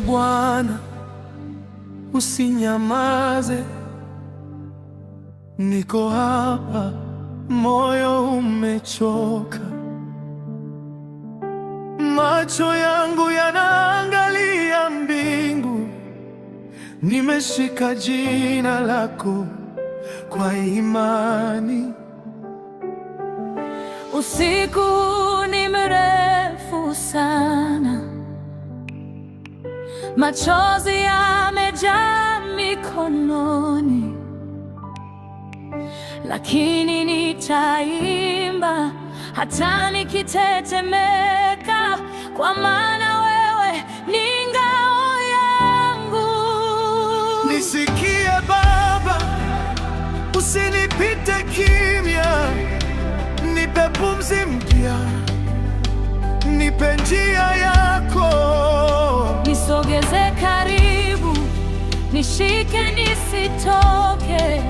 Bwana, usinyamaze, niko hapa, moyo umechoka, macho yangu yanaangalia mbingu, nimeshika jina lako kwa imani. Usiku ni mrefu sana, machozi yamejaa mikononi, lakini nitaimba hata nikitetemeka, kwa maana wewe ni ngao yangu. Nisikie Baba, usinipite kimya, nipe pumzi mpya, nipe njia yako. Nisogeze karibu, nishike nisitoke.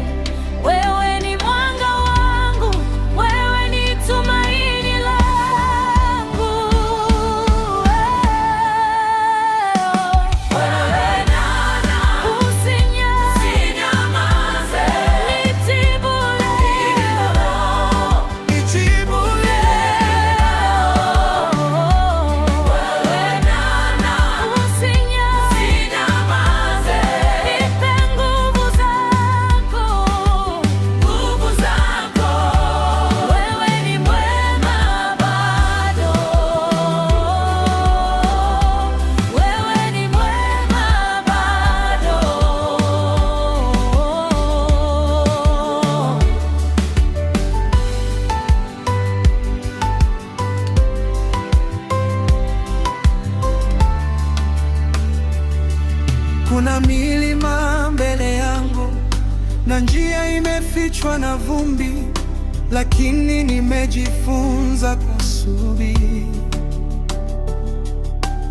Wewe ni mwanga wangu, wewe ni tumaini langu. Wewe nana, usinyamaze, nitibu leo, Nijibu leo. Wewe nana, usinyamaze, nipe nguvu zako, nguvu zako. Wewe ni mwema bado, wewe ni mwema bado. Kuna milima mbele yangu na njia imefichwa na vumbi, lakini nimejifunza kusubiri.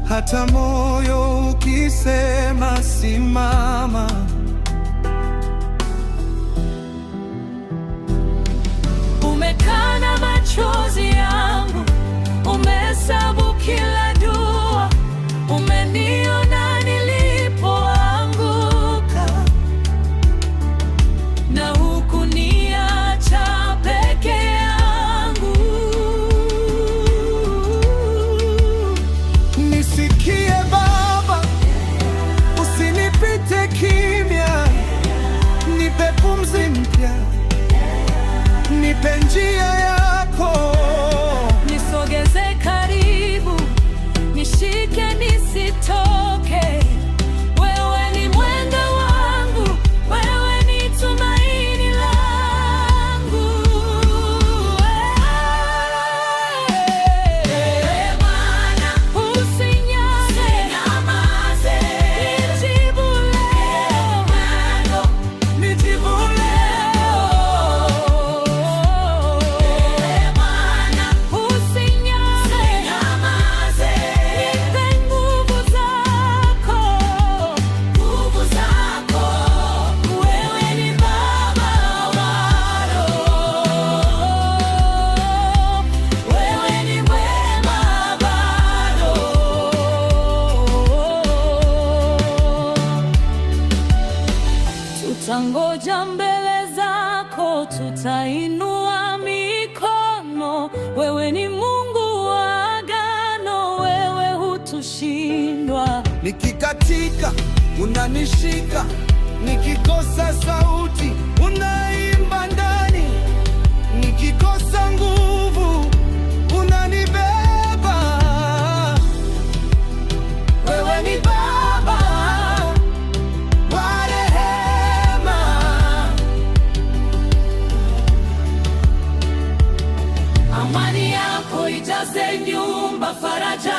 Hata moyo ukisema simama, Umekana machozi yangu, umehesabu kila dua, umeniona nilipoanguka, na hukuniacha peke yangu. nisikie Baba, usinipite kimya, nipe pumzi mpya, nipe njia yako. Nisogeze karibu, nishike nisitoke. Wewe ni mwanga wangu, wewe ni tumaini langu. Bwana, usinyamaze, nijibu leo, Nijibu Bwana, usinyamaze, nipe nguvu zako, nguvu zako. Wewe ni Baba bado, wewe ni mwema bado. Tutangoja mbele zako, tutainua mikono. Wewe ni Mungu wa agano, wewe hutushindwa. Nikikatika unanishika, nikikosa sauti unaimba ndani, nikikosa nguvu unanibeba. Wewe ni Baba wa rehema, Amani yako ijaze nyumba, faraja